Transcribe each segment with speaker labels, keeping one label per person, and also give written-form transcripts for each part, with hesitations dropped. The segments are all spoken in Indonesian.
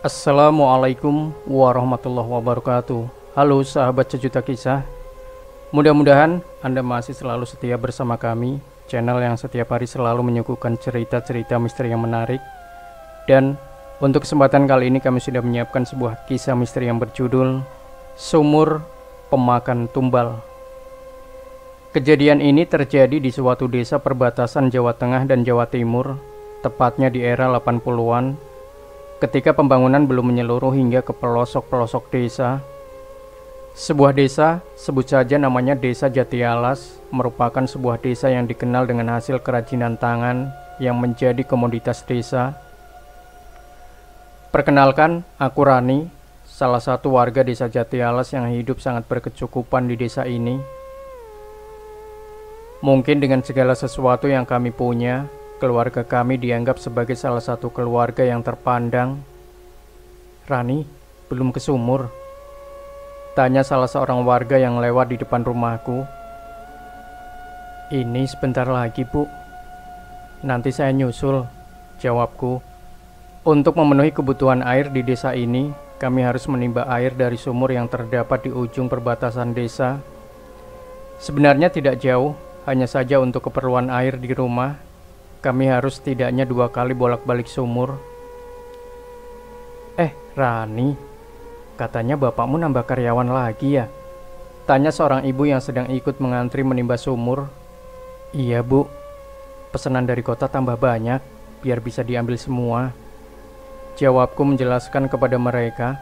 Speaker 1: Assalamualaikum warahmatullahi wabarakatuh. Halo sahabat sejuta kisah. Mudah-mudahan Anda masih selalu setia bersama kami, channel yang setiap hari selalu menyuguhkan cerita-cerita misteri yang menarik. Dan untuk kesempatan kali ini kami sudah menyiapkan sebuah kisah misteri yang berjudul Sumur Pemakan Tumbal. Kejadian ini terjadi di suatu desa perbatasan Jawa Tengah dan Jawa Timur, tepatnya di era 80-an, ketika pembangunan belum menyeluruh hingga ke pelosok-pelosok desa. Sebuah desa, sebut saja namanya Desa Jati Alas, merupakan sebuah desa yang dikenal dengan hasil kerajinan tangan yang menjadi komoditas desa. Perkenalkan, aku Rani, salah satu warga Desa Jati Alas yang hidup sangat berkecukupan di desa ini. Mungkin dengan segala sesuatu yang kami punya, keluarga kami dianggap sebagai salah satu keluarga yang terpandang. "Rani, belum ke sumur?" tanya salah seorang warga yang lewat di depan rumahku. "Ini sebentar lagi, Bu. Nanti saya nyusul," jawabku. Untuk memenuhi kebutuhan air di desa ini, kami harus menimba air dari sumur yang terdapat di ujung perbatasan desa. Sebenarnya tidak jauh, hanya saja untuk keperluan air di rumah kami harus setidaknya 2 kali bolak-balik sumur. Rani, katanya bapakmu nambah karyawan lagi ya?" tanya seorang ibu yang sedang ikut mengantri menimba sumur. "Iya, Bu. Pesanan dari kota tambah banyak, biar bisa diambil semua," jawabku menjelaskan kepada mereka.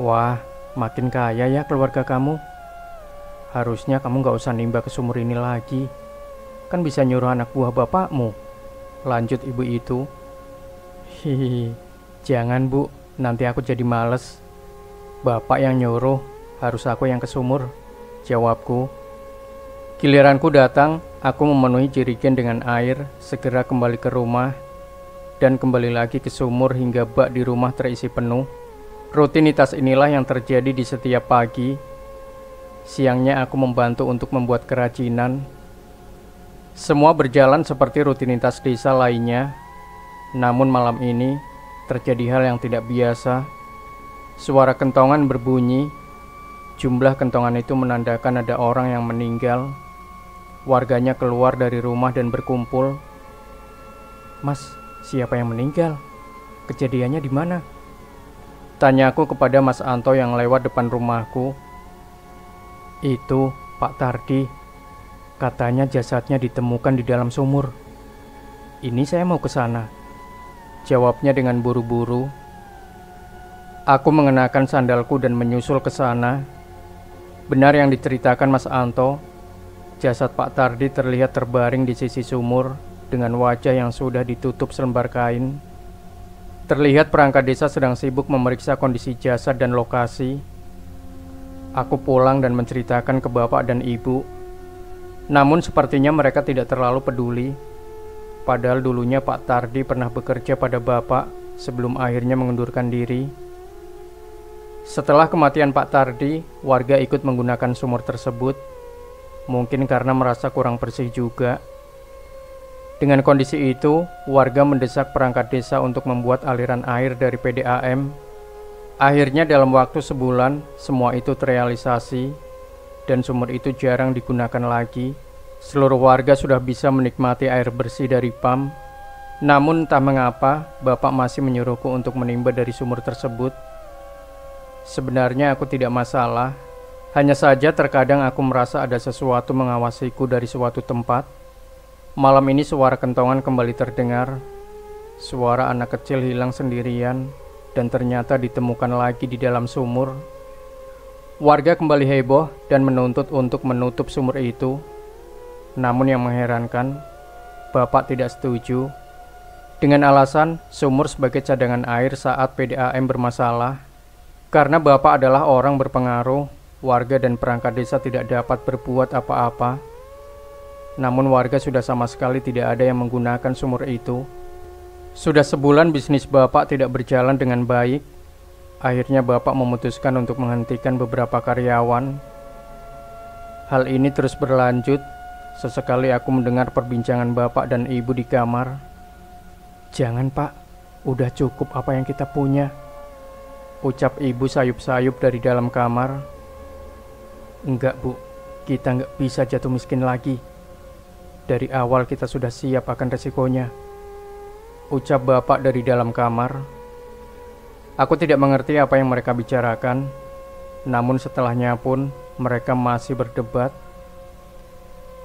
Speaker 1: "Wah, makin kaya ya keluarga kamu. Harusnya kamu gak usah nimba ke sumur ini lagi. Kan bisa nyuruh anak buah bapakmu," lanjut ibu itu. "Hihi, jangan, Bu, nanti aku jadi males. Bapak yang nyuruh, harus aku yang ke sumur," jawabku. Giliranku datang, aku memenuhi jerigen dengan air, segera kembali ke rumah, dan kembali lagi ke sumur hingga bak di rumah terisi penuh. Rutinitas inilah yang terjadi di setiap pagi. Siangnya aku membantu untuk membuat kerajinan. Semua berjalan seperti rutinitas desa lainnya. Namun malam ini terjadi hal yang tidak biasa. Suara kentongan berbunyi. Jumlah kentongan itu menandakan ada orang yang meninggal. Warganya keluar dari rumah dan berkumpul. "Mas, siapa yang meninggal? Kejadiannya di mana?" tanyaku kepada Mas Anto yang lewat depan rumahku. "Itu Pak Tardi. Katanya jasadnya ditemukan di dalam sumur. Ini saya mau ke sana," jawabnya dengan buru-buru. Aku mengenakan sandalku dan menyusul ke sana. Benar yang diceritakan Mas Anto, jasad Pak Tardi terlihat terbaring di sisi sumur dengan wajah yang sudah ditutup selembar kain. Terlihat perangkat desa sedang sibuk memeriksa kondisi jasad dan lokasi. Aku pulang dan menceritakan ke bapak dan ibu. Namun sepertinya mereka tidak terlalu peduli. Padahal dulunya Pak Tardi pernah bekerja pada bapak sebelum akhirnya mengundurkan diri. Setelah kematian Pak Tardi, warga ikut menggunakan sumur tersebut. Mungkin karena merasa kurang bersih juga. Dengan kondisi itu, warga mendesak perangkat desa untuk membuat aliran air dari PDAM. Akhirnya dalam waktu sebulan, semua itu terrealisasi, dan sumur itu jarang digunakan lagi. Seluruh warga sudah bisa menikmati air bersih dari PAM. Namun entah mengapa, bapak masih menyuruhku untuk menimba dari sumur tersebut. Sebenarnya aku tidak masalah. Hanya saja terkadang aku merasa ada sesuatu mengawasiku dari suatu tempat. Malam ini suara kentongan kembali terdengar. Suara anak kecil hilang sendirian dan ternyata ditemukan lagi di dalam sumur. Warga kembali heboh dan menuntut untuk menutup sumur itu. Namun yang mengherankan, bapak tidak setuju. Dengan alasan sumur sebagai cadangan air saat PDAM bermasalah. Karena bapak adalah orang berpengaruh, warga dan perangkat desa tidak dapat berbuat apa-apa. Namun warga sudah sama sekali tidak ada yang menggunakan sumur itu. Sudah sebulan bisnis bapak tidak berjalan dengan baik. Akhirnya bapak memutuskan untuk menghentikan beberapa karyawan. Hal ini terus berlanjut. Sesekali aku mendengar perbincangan bapak dan ibu di kamar. "Jangan, Pak. Udah cukup apa yang kita punya, ucap ibu sayup-sayup dari dalam kamar. Enggak bu, kita nggak bisa jatuh miskin lagi. Dari awal kita sudah siap akan resikonya, ucap bapak dari dalam kamar. Aku tidak mengerti apa yang mereka bicarakan, namun setelahnya pun mereka masih berdebat.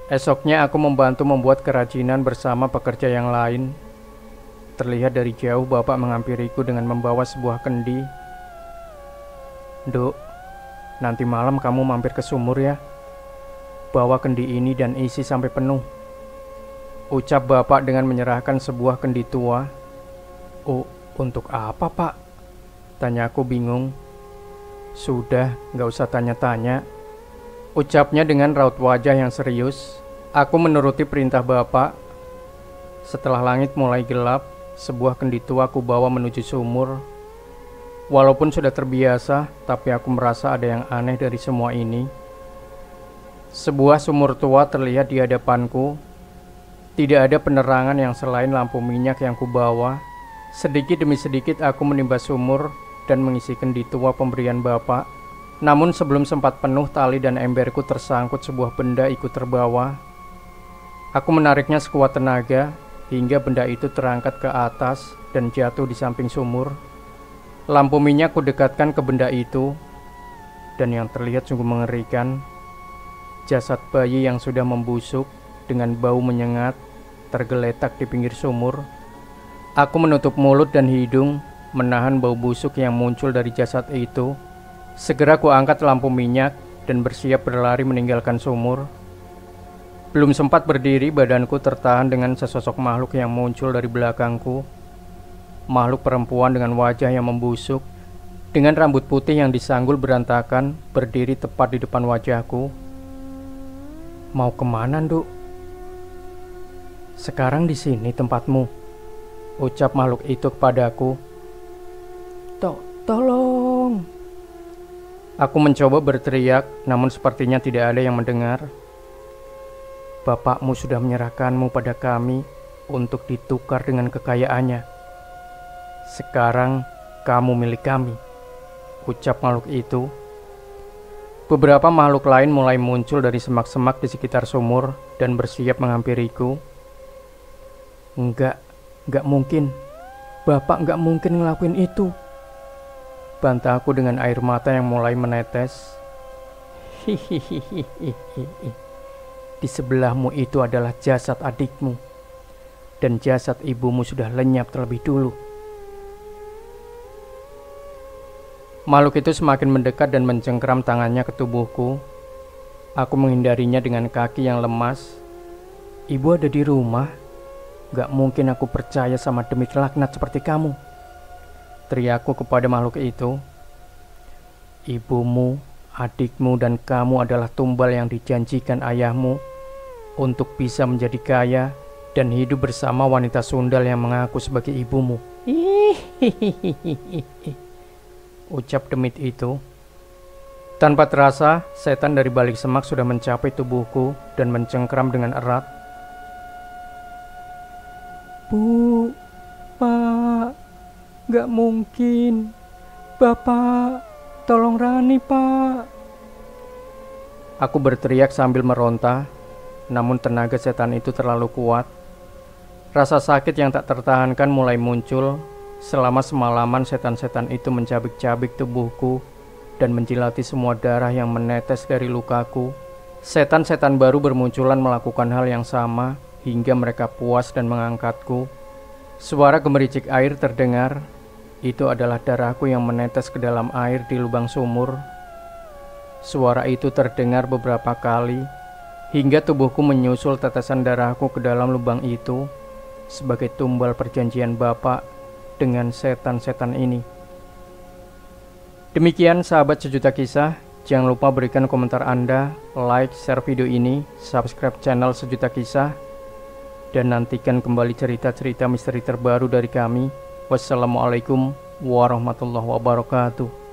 Speaker 1: Esoknya aku membantu membuat kerajinan bersama pekerja yang lain. Terlihat dari jauh bapak menghampiriku dengan membawa sebuah kendi. Duk, nanti malam kamu mampir ke sumur ya. Bawa kendi ini dan isi sampai penuh, ucap bapak dengan menyerahkan sebuah kendi tua. Oh, untuk apa pak? Tanya aku bingung. Sudah, gak usah tanya-tanya, ucapnya dengan raut wajah yang serius. Aku menuruti perintah bapak. Setelah langit mulai gelap, sebuah kendi tua aku bawa menuju sumur. Walaupun sudah terbiasa, tapi aku merasa ada yang aneh dari semua ini. Sebuah sumur tua terlihat di hadapanku. Tidak ada penerangan yang selain lampu minyak yang kubawa. Sedikit demi sedikit aku menimba sumur dan mengisi kendi tua pemberian bapak. Namun sebelum sempat penuh, tali dan emberku tersangkut sebuah benda ikut terbawa. Aku menariknya sekuat tenaga hingga benda itu terangkat ke atas dan jatuh di samping sumur. Lampu minyak kudekatkan ke benda itu, dan yang terlihat sungguh mengerikan. Jasad bayi yang sudah membusuk dengan bau menyengat tergeletak di pinggir sumur. Aku menutup mulut dan hidung, menahan bau busuk yang muncul dari jasad itu. Segera ku angkat lampu minyak dan bersiap berlari meninggalkan sumur. Belum sempat berdiri, badanku tertahan dengan sesosok makhluk yang muncul dari belakangku. Makhluk perempuan dengan wajah yang membusuk, dengan rambut putih yang disanggul berantakan, berdiri tepat di depan wajahku. Mau kemana, Nduk? Sekarang di sini tempatmu, ucap makhluk itu kepadaku. Tolong! Aku mencoba berteriak, namun sepertinya tidak ada yang mendengar. Bapakmu sudah menyerahkanmu pada kami untuk ditukar dengan kekayaannya. Sekarang kamu milik kami, ucap makhluk itu. Beberapa makhluk lain mulai muncul dari semak-semak di sekitar sumur dan bersiap menghampiriku. Enggak mungkin. Bapak enggak mungkin ngelakuin itu, bantah aku dengan air mata yang mulai menetes. Hihihihihihi. Di sebelahmu itu adalah jasad adikmu, dan jasad ibumu sudah lenyap terlebih dulu. Makhluk itu semakin mendekat dan mencengkram tangannya ke tubuhku. Aku menghindarinya dengan kaki yang lemas. Ibu ada di rumah. Gak mungkin aku percaya sama demit laknat seperti kamu, teriakku kepada makhluk itu. Ibumu, adikmu, dan kamu adalah tumbal yang dijanjikan ayahmu untuk bisa menjadi kaya dan hidup bersama wanita sundal yang mengaku sebagai ibumu. Ucap demit itu. Tanpa terasa, setan dari balik semak sudah mencapai tubuhku dan mencengkram dengan erat. Bu, Pak, gak mungkin. Bapak, tolong Rani, Pak. Aku berteriak sambil meronta, namun tenaga setan itu terlalu kuat. Rasa sakit yang tak tertahankan mulai muncul. Selama semalaman setan-setan itu mencabik-cabik tubuhku dan menjilati semua darah yang menetes dari lukaku. Setan-setan baru bermunculan melakukan hal yang sama hingga mereka puas dan mengangkatku. Suara gemericik air terdengar. Itu adalah darahku yang menetes ke dalam air di lubang sumur. Suara itu terdengar beberapa kali hingga tubuhku menyusul tetesan darahku ke dalam lubang itu sebagai tumbal perjanjian Bapak dengan setan-setan ini. Demikian sahabat Sejuta Kisah. Jangan lupa berikan komentar Anda, like, share video ini, subscribe channel Sejuta Kisah, dan nantikan kembali cerita-cerita misteri terbaru dari kami. Wassalamualaikum warahmatullahi wabarakatuh.